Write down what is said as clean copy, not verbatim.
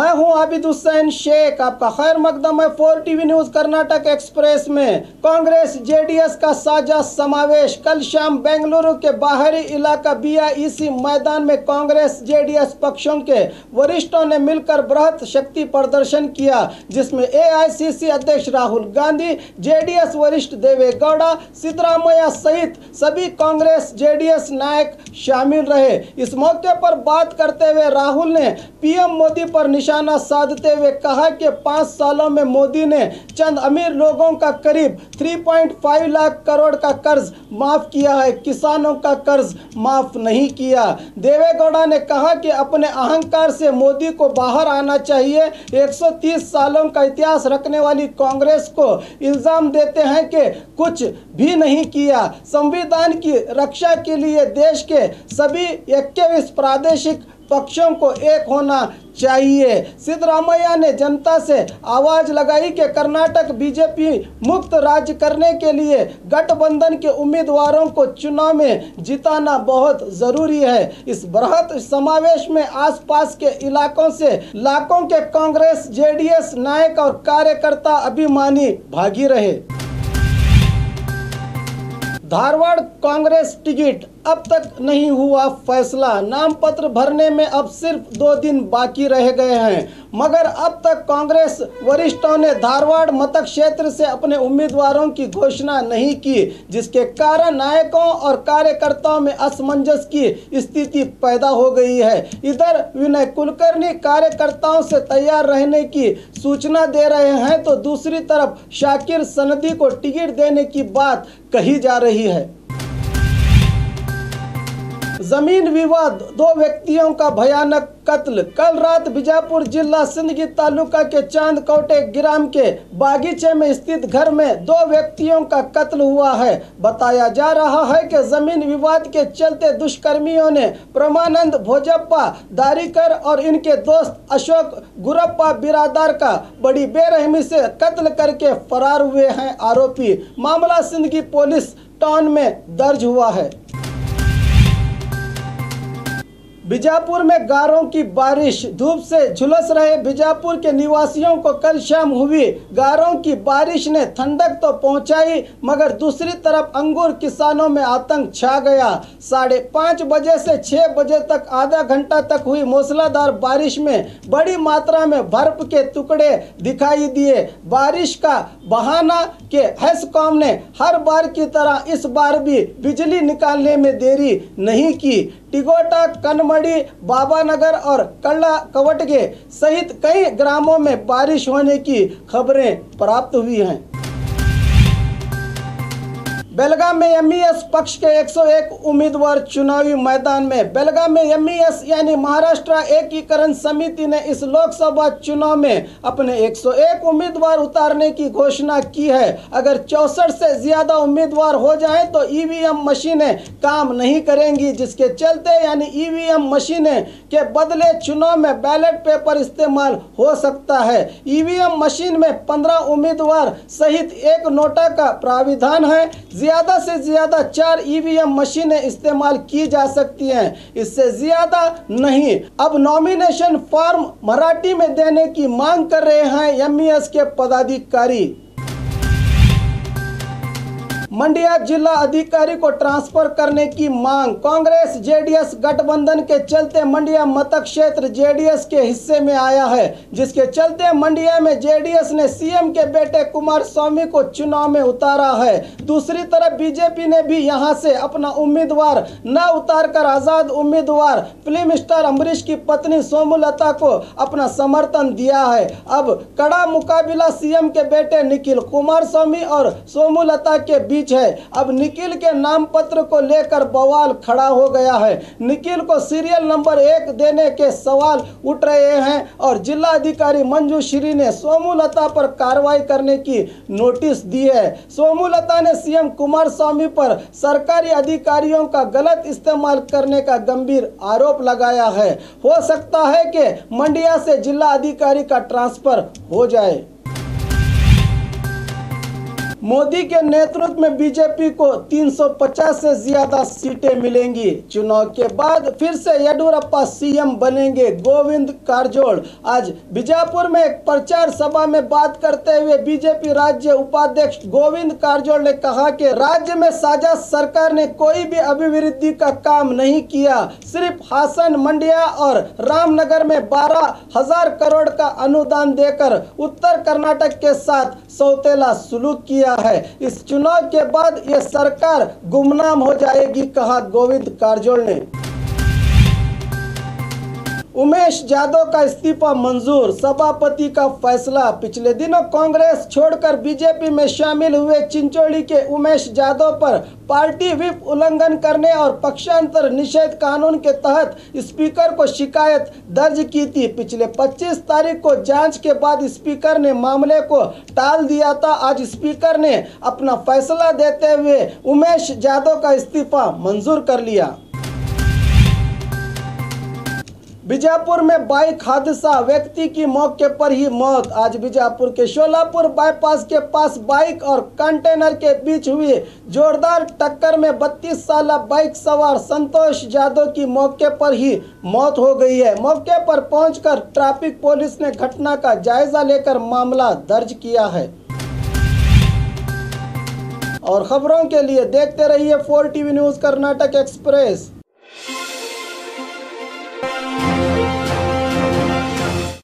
मैं हूं आबिद हुसैन शेख, आपका खैर मकदम है 4 टीवी न्यूज कर्नाटक एक्सप्रेस में। कांग्रेस जेडीएस का साझा समावेश कल शाम बेंगलुरु के बाहरी इलाका बीआईसी मैदान में कांग्रेस जेडीएस पक्षों के वरिष्ठों ने मिलकर बृहत शक्ति प्रदर्शन किया, जिसमें एआईसीसी अध्यक्ष राहुल गांधी, जेडीएस वरिष्ठ देवे गौड़ा, सिद्धरामैया सहित सभी कांग्रेस जेडीएस नायक शामिल रहे। इस मौके पर बात करते हुए राहुल ने पीएम मोदी पर निशाना साधते हुए कहा कि 5 सालों में मोदी ने चंद अमीर लोगों का करीब 3.5 लाख करोड़ का कर्ज माफ किया है, किसानों का कर्ज माफ नहीं किया। देवेगौड़ा ने कहा कि अपने अहंकार से मोदी को बाहर आना चाहिए। 130 सालों का इतिहास रखने वाली कांग्रेस को इल्जाम देते हैं कि कुछ भी नहीं किया। संविधान की रक्षा के लिए देश के सभी 21 प्रादेशिक पक्षों को एक होना चाहिए। सिद्धरामैया ने जनता से आवाज लगाई कि कर्नाटक बीजेपी मुक्त राज्य करने के लिए गठबंधन के उम्मीदवारों को चुनाव में जिताना बहुत जरूरी है। इस बृहत समावेश में आसपास के इलाकों से लाखों के कांग्रेस जेडीएस नायक और कार्यकर्ता अभिमानी भागी रहे। धारवाड़ कांग्रेस टिकट अब तक नहीं हुआ फैसला। नाम पत्र भरने में अब सिर्फ 2 दिन बाकी रह गए हैं, मगर अब तक कांग्रेस वरिष्ठों ने धारवाड़ मतक क्षेत्र से अपने उम्मीदवारों की घोषणा नहीं की, जिसके कारण नायकों और कार्यकर्ताओं में असमंजस की स्थिति पैदा हो गई है। इधर विनय कुलकर्णी कार्यकर्ताओं से तैयार रहने की सूचना दे रहे हैं, तो दूसरी तरफ शाकिर सनदी को टिकट देने की बात कही जा रही है। जमीन विवाद, 2 व्यक्तियों का भयानक कत्ल। कल रात बीजापुर जिला सिंदगी तालुका के चांदकोटे ग्राम के बागीचे में स्थित घर में 2 व्यक्तियों का कत्ल हुआ है। बताया जा रहा है कि जमीन विवाद के चलते दुष्कर्मियों ने प्रमानंद भोजप्पा दारीकर और इनके दोस्त अशोक गुरप्पा बिरादार का बड़ी बेरहमी से कत्ल करके फरार हुए हैं आरोपी। मामला सिंदगी पुलिस टाउन में दर्ज हुआ है। बीजापुर में गारों की बारिश, धूप से झुलस रहे बीजापुर के निवासियों को कल शाम हुई गारों की बारिश ने ठंडक तो पहुंचाई, मगर दूसरी तरफ अंगूर किसानों में आतंक छा गया। 5:30 बजे से 6 बजे तक आधा घंटा तक हुई मूसलाधार बारिश में बड़ी मात्रा में बर्फ के टुकड़े दिखाई दिए। बारिश का बहाना के हेस्कॉम ने हर बार की तरह इस बार भी बिजली निकालने में देरी नहीं की। टिगोटा, कनमड़ी, बाबानगर और कल्ला कवटगे सहित कई ग्रामों में बारिश होने की खबरें प्राप्त हुई हैं। बेलगाम में एमईएस पक्ष के 101 उम्मीदवार चुनावी मैदान में। बेलगाम में एमईएस यानी महाराष्ट्र एकीकरण समिति ने इस लोकसभा चुनाव में अपने 101 उम्मीदवार उतारने की घोषणा की है। अगर 64 से ज्यादा उम्मीदवार हो जाएं तो ईवीएम मशीनें काम नहीं करेंगी, जिसके चलते यानी ईवीएम मशीनें के बदले चुनाव में बैलेट पेपर इस्तेमाल हो सकता है। ईवीएम मशीन में 15 उम्मीदवार सहित 1 नोटा का प्राविधान है। ज्यादा से ज्यादा 4 ईवीएम मशीनें इस्तेमाल की जा सकती हैं, इससे ज्यादा नहीं। अब नॉमिनेशन फॉर्म मराठी में देने की मांग कर रहे हैं एमईएस के पदाधिकारी। मंडिया जिला अधिकारी को ट्रांसफर करने की मांग। कांग्रेस जेडीएस गठबंधन के चलते मंडिया मतक क्षेत्र जेडीएस के हिस्से में आया है, जिसके चलते मंडिया में जेडीएस ने सीएम के बेटे कुमार स्वामी को चुनाव में उतारा है। दूसरी तरफ बीजेपी ने भी यहां से अपना उम्मीदवार न उतारकर आजाद उम्मीदवार फिल्म स्टार अम्बरीश की पत्नी सोमलता को अपना समर्थन दिया है। अब कड़ा मुकाबला सीएम के बेटे निखिल कुमारस्वामी और सोमलता के बीच है। अब निखिल के नाम पत्र को लेकर बवाल खड़ा हो गया है। निखिल को सीरियल नंबर 1 देने के सवाल उठ रहे हैं और जिला अधिकारी मंजू श्री ने सोमलता पर कार्रवाई करने की नोटिस दी है। सोमलता ने सीएम कुमारस्वामी पर सरकारी अधिकारियों का गलत इस्तेमाल करने का गंभीर आरोप लगाया है। हो सकता है कि मंडिया से जिला अधिकारी का ट्रांसफर हो जाए। मोदी के नेतृत्व में बीजेपी को 350 से ज्यादा सीटें मिलेंगी। चुनाव के बाद फिर से येडियुरप्पा सीएम बनेंगे। गोविंद कारजोल आज बीजापुर में एक प्रचार सभा में बात करते हुए बीजेपी राज्य उपाध्यक्ष गोविंद कारजोल ने कहा कि राज्य में साझा सरकार ने कोई भी अभिवृद्धि का काम नहीं किया। सिर्फ हासन, मंडिया और रामनगर में 12,000 करोड़ का अनुदान देकर उत्तर कर्नाटक के साथ सौतेला सुलूक किया है। इस चुनाव के बाद यह सरकार गुमनाम हो जाएगी, कहा गोविंद कारजोल ने। उमेश यादव का इस्तीफा मंजूर, सभापति का फैसला। पिछले दिनों कांग्रेस छोड़कर बीजेपी में शामिल हुए चिंचोली के उमेश यादव पर पार्टी व्हिप उल्लंघन करने और पक्षांतर निषेध कानून के तहत स्पीकर को शिकायत दर्ज की थी। पिछले 25 तारीख को जांच के बाद स्पीकर ने मामले को टाल दिया था। आज स्पीकर ने अपना फैसला देते हुए उमेश यादव का इस्तीफा मंजूर कर लिया। बीजापुर में बाइक हादसा, व्यक्ति की मौके पर ही मौत। आज बीजापुर के शोलापुर बाईपास के पास बाइक और कंटेनर के बीच हुई जोरदार टक्कर में 32 साल बाइक सवार संतोष यादव की मौके पर ही मौत हो गई है। मौके पर पहुंचकर ट्रैफिक पुलिस ने घटना का जायजा लेकर मामला दर्ज किया है। और खबरों के लिए देखते रहिए 4 टीवी न्यूज़ कर्नाटक एक्सप्रेस।